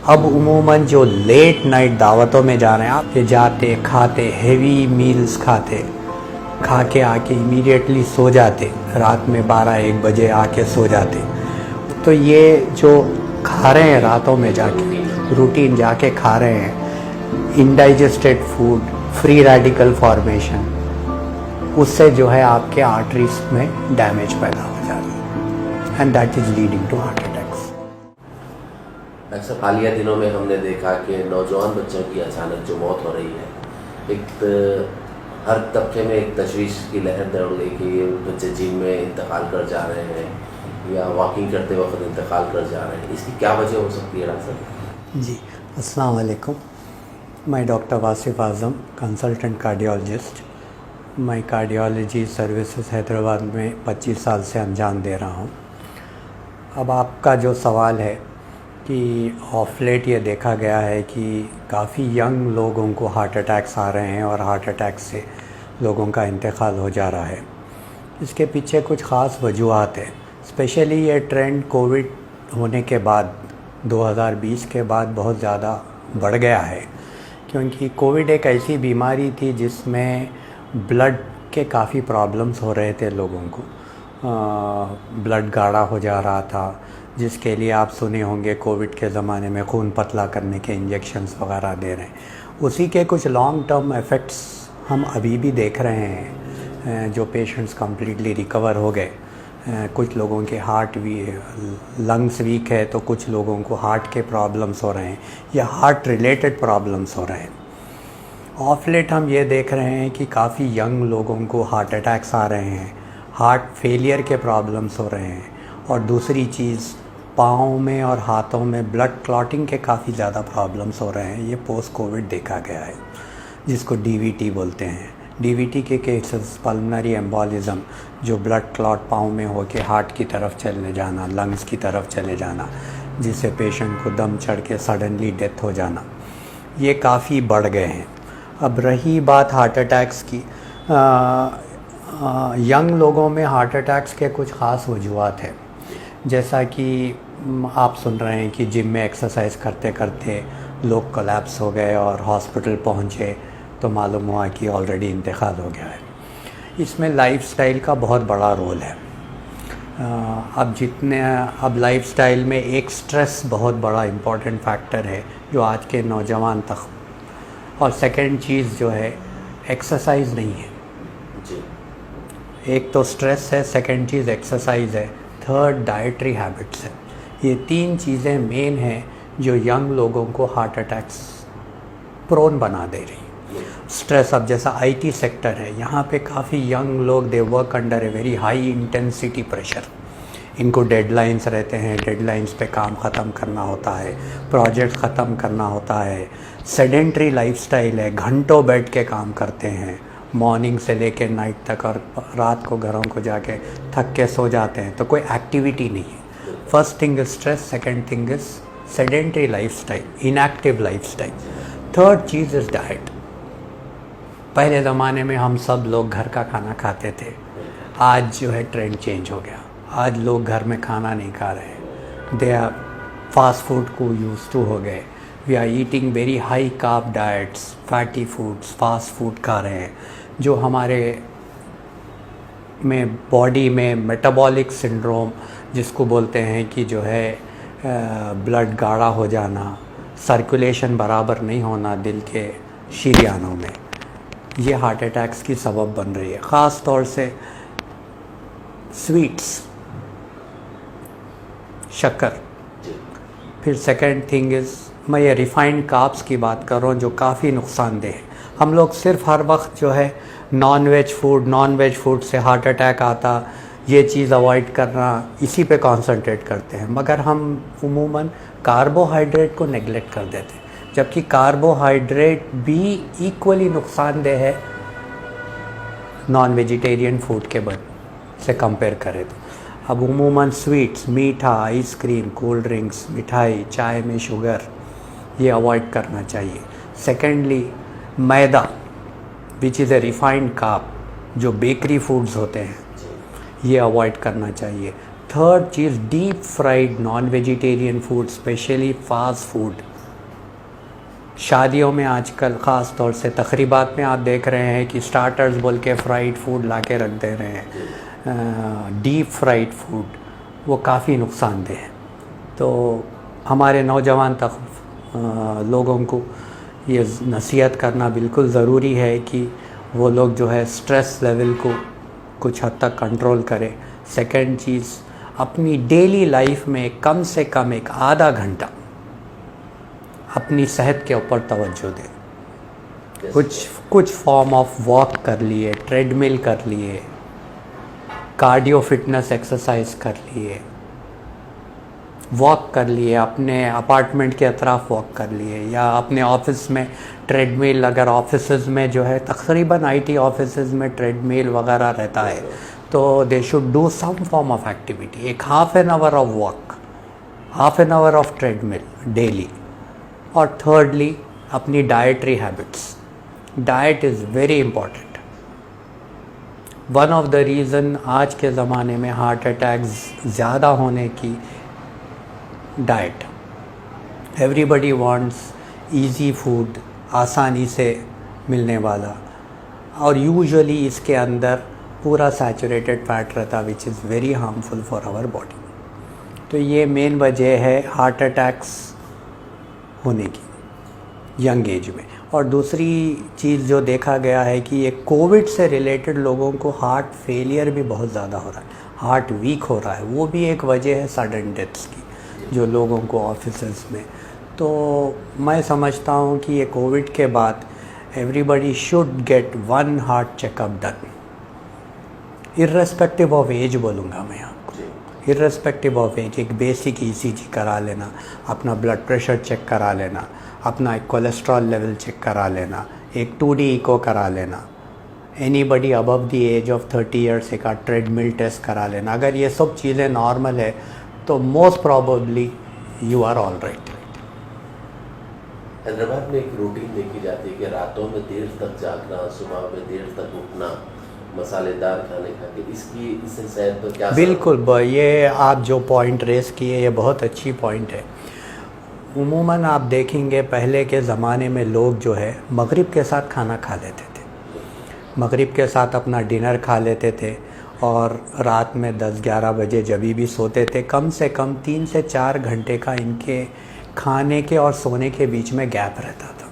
अब उमूमन जो late night दावतों में जा रहे हैं आप, ये जाते खाते हैवी मील्स खाते, खा के आके इमीडिएटली सो जाते, रात में 12-1 बजे आके सो जाते। तो ये जो खा रहे हैं रातों में जाके, रूटीन जाके खा रहे हैं, indigested food, free radical formation, उससे जो है आपके आर्टरीज में डैमेज पैदा हो जाता है and that is leading to heart attacks. अक्सर हालिया दिनों में हमने देखा कि नौजवान बच्चों की अचानक जो मौत हो रही है, हर तबके में एक तशवीश की लहर दौड़ गई कि ये बच्चे जिम में इंतकाल कर जा रहे हैं या वॉकिंग करते वक्त इंतकाल कर जा रहे हैं। इसकी क्या वजह हो सकती है डॉक्टर? जी, अस्सलाम वालेकुम। मैं डॉक्टर वासिफ आज़म, कंसल्टेंट कार्डियोलॉजिस्ट। मैं कार्डियोलॉजी सर्विसेज हैदराबाद में 25 साल से अंजाम दे रहा हूँ। अब आपका जो सवाल है कि ऑफ लेट ये देखा गया है कि काफ़ी यंग लोगों को हार्ट अटैक्स आ रहे हैं और हार्ट अटैक से लोगों का इंतकाल हो जा रहा है। इसके पीछे कुछ ख़ास वजूहात हैं। स्पेशली ये ट्रेंड कोविड होने के बाद 2020 के बाद बहुत ज़्यादा बढ़ गया है, क्योंकि कोविड एक ऐसी बीमारी थी जिसमें ब्लड के काफ़ी प्रॉब्लम्स हो रहे थे लोगों को। ब्लड गाढ़ा हो जा रहा था, जिसके लिए आप सुने होंगे कोविड के ज़माने में खून पतला करने के इंजेक्शन्स वगैरह दे रहे हैं। उसी के कुछ लॉन्ग टर्म इफ़ेक्ट्स हम अभी भी देख रहे हैं। जो पेशेंट्स कम्प्लीटली रिकवर हो गए, कुछ लोगों के लंग्स वीक है, तो कुछ लोगों को हार्ट के प्रॉब्लम्स हो रहे हैं या हार्ट रिलेटेड प्रॉब्लम्स हो रहे हैं। ऑफ लेट हम ये देख रहे हैं कि काफ़ी यंग लोगों को हार्ट अटैक्स आ रहे हैं, हार्ट फेलियर के प्रॉब्लम्स हो रहे हैं, और दूसरी चीज़ पाँव में और हाथों में ब्लड क्लॉटिंग के काफ़ी ज़्यादा प्रॉब्लम्स हो रहे हैं। ये पोस्ट कोविड देखा गया है, जिसको डीवीटी बोलते हैं। डीवीटी के केसेस पल्मोनरी एम्बोलिज्म, जो ब्लड क्लॉट पाँव में होके हार्ट की तरफ चले जाना, लंग्स की तरफ चले जाना, जिससे पेशेंट को दम चढ़ के सडनली डेथ हो जाना, ये काफ़ी बढ़ गए हैं। अब रही बात हार्ट अटैक्स की, यंग लोगों में हार्ट अटैक्स के कुछ ख़ास वजूहात हैं। जैसा कि आप सुन रहे हैं कि जिम में एक्सरसाइज करते करते लोग कोलैप्स हो गए और हॉस्पिटल पहुंचे तो मालूम हुआ कि ऑलरेडी इंतकाल हो गया है। इसमें लाइफस्टाइल का बहुत बड़ा रोल है। अब लाइफस्टाइल में एक स्ट्रेस बहुत बड़ा इम्पॉर्टेंट फैक्टर है जो आज के नौजवान तक, और सेकंड चीज़ जो है एक्सरसाइज नहीं है जी। एक तो स्ट्रेस है, सेकंड चीज़ एक्सरसाइज है, थर्ड डाइटरी हैबिट्स है। ये 3 चीज़ें मेन हैं जो यंग लोगों को हार्ट अटैक्स प्रोन बना दे रही। स्ट्रेस, अब जैसा आईटी सेक्टर है, यहाँ पे काफ़ी यंग लोग they work under a very high intensity pressure. इनको डेडलाइंस रहते हैं, डेडलाइंस पे काम ख़त्म करना होता है, प्रोजेक्ट ख़त्म करना होता है। सेडेंट्री लाइफस्टाइल है, घंटों बैठ के काम करते हैं, मॉर्निंग से लेके नाइट तक, और रात को घरों को जाके थक के सो जाते हैं, तो कोई एक्टिविटी नहीं है। First thing is stress, second thing is sedentary lifestyle, inactive lifestyle, third cheese is diet. पहले ज़माने में हम सब लोग घर का खाना खाते थे, आज जो है ट्रेंड चेंज हो गया। आज लोग घर में खाना नहीं खा रहे, दे आर फास्ट फूड को यूज टू हो गए। We are eating very high carb diets, fatty foods, fast food खा रहे हैं, जो हमारे में बॉडी में मेटाबॉलिक सिंड्रोम जिसको बोलते हैं कि जो है ब्लड गाढ़ा हो जाना, सर्कुलेशन बराबर नहीं होना दिल के शरीयानों में, ये हार्ट अटैक्स की सबब बन रही है। ख़ास तौर से स्वीट्स, शक्कर। फिर सेकंड थिंग इज़, मैं ये रिफ़ाइंड कार्ब्स की बात कर रहा हूँ जो काफ़ी नुकसानदेह है। हम लोग सिर्फ हर वक्त जो है नॉन वेज फूड से हार्ट अटैक आता, ये चीज़ अवॉइड करना, इसी पे कंसंट्रेट करते हैं, मगर हम उमूमन कार्बोहाइड्रेट को नेगलेक्ट कर देते हैं, जबकि कार्बोहाइड्रेट भी इक्वली नुकसानदेह है नॉन वेजिटेरियन फूड के से कंपेयर करें तो। अब उमूमन स्वीट्स, मीठा, आइसक्रीम, कोल्ड ड्रिंक्स, मिठाई, चाय में शुगर, ये अवॉइड करना चाहिए। Secondly maida, which is a refined carb, जो बेकरी फूड्स होते हैं, ये अवॉइड करना चाहिए। थर्ड चीज़, deep fried non vegetarian food, specially fast food, शादियों में आजकल ख़ास तौर से तकरीबात में आप देख रहे हैं कि स्टार्टर्स बोल के फ्राइड फूड ला के रख दे रहे हैं, डीप फ्राइड फूड, वो काफ़ी नुकसानदेह है। तो हमारे नौजवान तक लोगों को ये नसीहत करना बिल्कुल ज़रूरी है कि वो लोग जो है स्ट्रेस लेवल को कुछ हद तक कंट्रोल करें। सेकंड चीज़, अपनी डेली लाइफ में कम से कम एक आधा घंटा अपनी सेहत के ऊपर तवज्जो दें। कुछ फॉर्म ऑफ वॉक कर लिए, ट्रेडमिल कर लिए, कार्डियो फिटनेस एक्सरसाइज कर लिए, वॉक कर लिए, अपने अपार्टमेंट के अतराफ वॉक कर लिए, या अपने ऑफिस में ट्रेडमिल, अगर ऑफिसेज में जो है तकरीबन आईटी ऑफिसेज में ट्रेडमिल वगैरह रहता है तो they should do some form of activity. एक half an hour of walk, half an hour of treadmill daily. और थर्डली, अपनी dietary habits. Diet is very important. One of the reason आज के ज़माने में हार्ट अटैक्स ज़्यादा होने की diet. Everybody wants easy food, आसानी से मिलने वाला, और यूजुअली इसके अंदर पूरा सैचुरेटेड फैट रहता, which is very harmful for our body. तो ये मेन वजह है हार्ट अटैक्स होने की यंग एज में। और दूसरी चीज़ जो देखा गया है कि ये कोविड से रिलेटेड लोगों को हार्ट फेलियर भी बहुत ज़्यादा हो रहा है, हार्ट वीक हो रहा है, वो भी एक वजह है सडन डेथ्स की जो लोगों को ऑफिसेस में। तो मैं समझता हूँ कि ये कोविड के बाद everybody should get one heart checkup done, irrespective of age बोलूँगा मैं आपको, इर्रेस्पेक्टिव ऑफ एज। एक बेसिक ईसीजी करा लेना, अपना ब्लड प्रेशर चेक करा लेना, अपना एक कोलेस्ट्रॉल लेवल चेक करा लेना, एक 2D इको करा लेना, anybody above the age of 30 years एक ट्रेडमिल टेस्ट करा लेना। अगर ये सब चीज़ें नॉर्मल है तो most probably you are all right. Hyderabad में एक रूटीन देखी जाती है कि रातों में देर तक जागना, सुबह में देर तक उठना, मसालेदार खाने खाते, इससे सेहत पर क्या? बिल्कुल, ये आप जो पॉइंट रेस किए ये बहुत अच्छी पॉइंट है। उमूमन आप देखेंगे पहले के ज़माने में लोग जो है मगरिब के साथ खाना खा लेते थे, मगरिब के साथ अपना डिनर खा लेते थे, और रात में 10-11 बजे जब भी सोते थे, कम से कम 3 से 4 घंटे का इनके खाने के और सोने के बीच में गैप रहता था।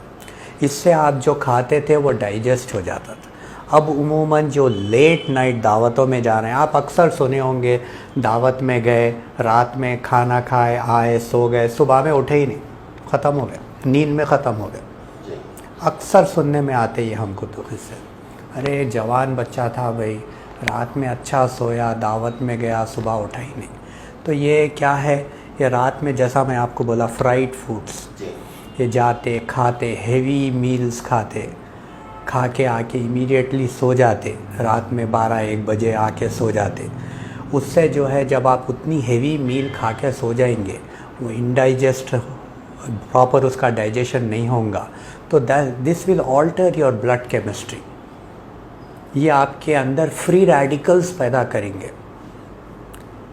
इससे आप जो खाते थे वो डाइजेस्ट हो जाता था। अब उमूमन जो लेट नाइट दावतों में जा रहे हैं, आप अक्सर सुने होंगे, दावत में गए, रात में खाना खाए, आए, सो गए, सुबह में उठे ही नहीं, ख़त्म हो गए, नींद में ख़त्म हो गए। अक्सर सुनने में आते ही हमको तो किससे, अरे जवान बच्चा था भाई, रात में अच्छा सोया, दावत में गया, सुबह उठा ही नहीं। तो ये क्या है, ये रात में जैसा मैं आपको बोला फ्राइड फूड्स, ये जाते खाते, हेवी मील्स खाते, खा के आके इमीडिएटली सो जाते, रात में 12-1 बजे आके सो जाते। उससे जो है जब आप उतनी हेवी मील खा के सो जाएंगे, वो इनडाइजेस्ट, प्रॉपर उसका डाइजेशन नहीं होगा, तो this will alter your blood chemistry. ये आपके अंदर फ्री रेडिकल्स पैदा करेंगे।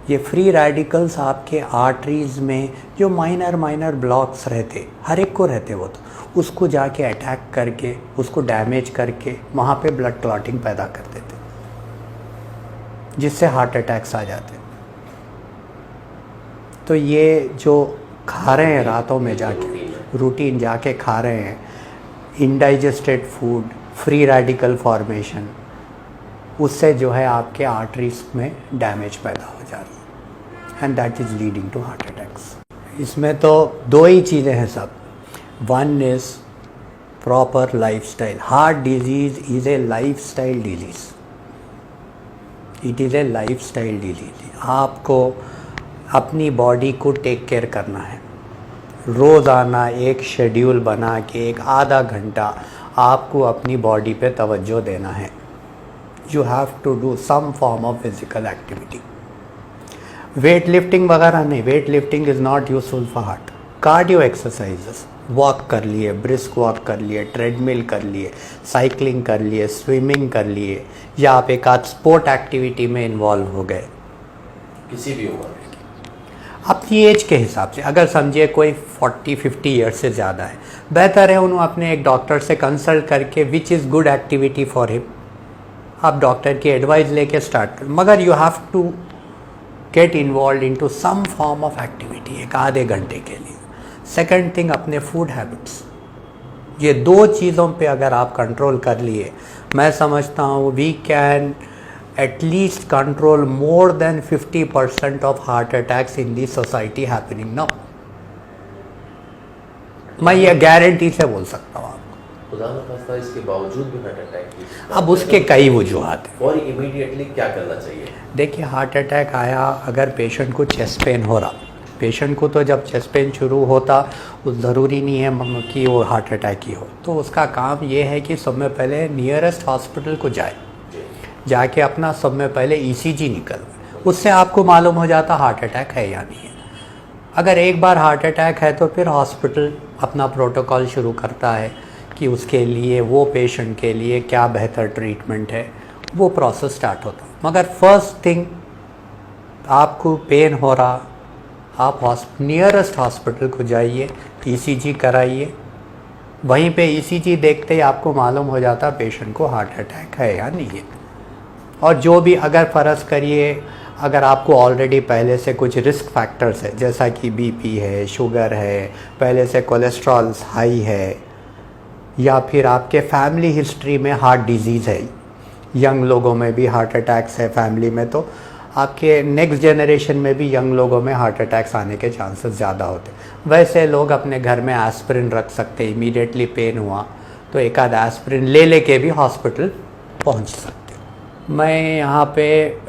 ये फ्री रेडिकल्स आपके आर्टरीज़ में जो माइनर ब्लॉक्स रहते, हर एक को रहते, वो तो उसको जाके अटैक करके, उसको डैमेज करके वहाँ पे ब्लड क्लॉटिंग पैदा कर देते, जिससे हार्ट अटैक्स आ जाते। तो ये जो खा रहे हैं रातों में जाके, रूटीन जाके खा रहे हैं, इनडाइजेस्टेड फूड, फ्री रेडिकल फॉर्मेशन, उससे जो है आपके आर्टरीज में डैमेज पैदा हो जा रही है, and that is leading to heart attacks. इसमें तो 2 ही चीज़ें हैं सब। One is proper lifestyle. Heart disease is a lifestyle disease. It is a lifestyle disease. आपको अपनी बॉडी को टेक केयर करना है। रोज़ाना एक शेड्यूल बना के एक आधा घंटा आपको अपनी बॉडी पे तवज्जो देना है। You have to do some form of physical activity. Weight lifting वगैरह नहीं, weight lifting is not useful for heart. Cardio exercises, walk कर लिए, ब्रिस्क वॉक कर लिए, ट्रेडमिल कर लिए, साइकिलिंग कर लिए, स्विमिंग कर लिए, या आप एक आध स्पोर्ट एक्टिविटी में इन्वॉल्व हो गए, किसी भी उम्र में। अपनी एज के हिसाब से। अगर समझिए कोई 40-50 ईयर्स से ज़्यादा है, बेहतर है उन्होंने अपने एक डॉक्टर से कंसल्ट करके which is good activity for him, आप डॉक्टर की एडवाइस लेके स्टार्ट करें। मगर you have to get involve into some form of activity एक आधे घंटे के लिए। सेकंड थिंग, अपने फूड हैबिट्स, ये 2 चीज़ों पे अगर आप कंट्रोल कर लिए, मैं समझता हूँ we can at least control more than 50% of heart attacks in the society happening now। मैं ये गारंटी से बोल सकता हूँ आपको। खुदा न खास्ता इसके बावजूद भी हार्ट अटैक की, अब उसके कई वजूहत हैं। और इमीडिएटली क्या करना चाहिए? देखिए, हार्ट अटैक आया, अगर पेशेंट को चेस्ट पेन हो रहा, पेशेंट को तो जब चेस्ट पेन शुरू होता वो ज़रूरी नहीं है कि वो हार्ट अटैक ही हो, तो उसका काम ये है कि सब में पहले नियरेस्ट हॉस्पिटल को जाके अपना सब में पहले ECG निकलवाए, उससे आपको मालूम हो जाता हार्ट अटैक है या नहीं है। अगर एक बार हार्ट अटैक है तो फिर हॉस्पिटल अपना प्रोटोकॉल शुरू करता है कि उसके लिए, वो पेशेंट के लिए क्या बेहतर ट्रीटमेंट है, वो प्रोसेस स्टार्ट होता है। मगर फर्स्ट थिंग, आपको पेन हो रहा, आप नियरेस्ट हॉस्पिटल को जाइए, ECG कराइए, वहीं पे ECG देखते ही आपको मालूम हो जाता पेशेंट को हार्ट अटैक है या नहीं है। और जो भी, अगर फ़र्ज़ करिए अगर आपको ऑलरेडी पहले से कुछ रिस्क फैक्टर्स है, जैसा कि BP है, शुगर है, पहले से कोलेस्ट्रॉल हाई है, या फिर आपके फैमिली हिस्ट्री में हार्ट डिजीज़ है, यंग लोगों में भी हार्ट अटैक्स है फैमिली में, तो आपके नेक्स्ट जनरेशन में भी यंग लोगों में हार्ट अटैक्स आने के चांसेस ज़्यादा होते। वैसे लोग अपने घर में एस्पिरिन रख सकते, इमीडिएटली पेन हुआ तो एक आध एस्पिरिन ले के भी हॉस्पिटल पहुंच सकते। मैं यहाँ पे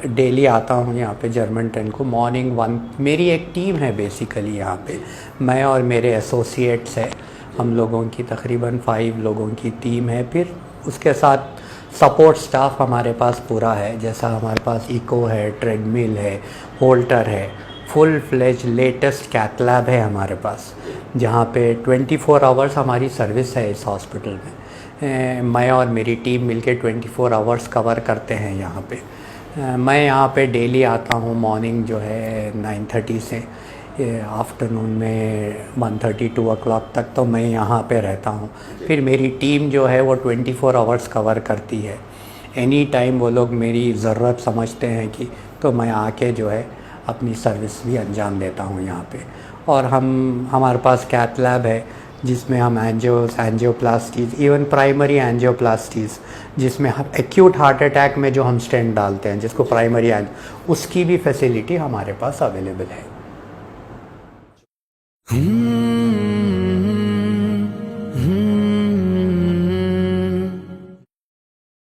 डेली आता हूँ, यहाँ पे जर्मन 10 को मॉर्निंग 1, मेरी एक टीम है बेसिकली यहाँ पे, मैं और मेरे एसोसिएट्स हैं, हम लोगों की तकरीबन 5 लोगों की टीम है। फिर उसके साथ सपोर्ट स्टाफ हमारे पास पूरा है, जैसा हमारे पास इको है, ट्रेडमिल है, होल्टर है, full fledge latest cath lab है हमारे पास, जहाँ पे 24 आवर्स हमारी सर्विस है इस हॉस्पिटल में। मैं और मेरी टीम मिलके 24 आवर्स कवर करते हैं यहाँ पे। मैं यहाँ पे डेली आता हूँ, मॉर्निंग जो है 9:30 से आफ्टरनून में 1:30-2 o'clock तक तो मैं यहाँ पे रहता हूँ। फिर मेरी टीम जो है वो 24 आवर्स कवर करती है। एनी टाइम वो लोग मेरी ज़रूरत समझते हैं कि, तो मैं आके जो है अपनी सर्विस भी अंजाम देता हूँ यहाँ पे। और हमारे पास कैथ लैब है जिसमें हम एंजियोप्लास्टीज, इवन प्राइमरी एंजियोप्लास्टीज, जिसमें हम एक्यूट हार्ट अटैक में जो हम स्टेंट डालते हैं जिसको प्राइमरी उसकी भी फैसिलिटी हमारे पास अवेलेबल है।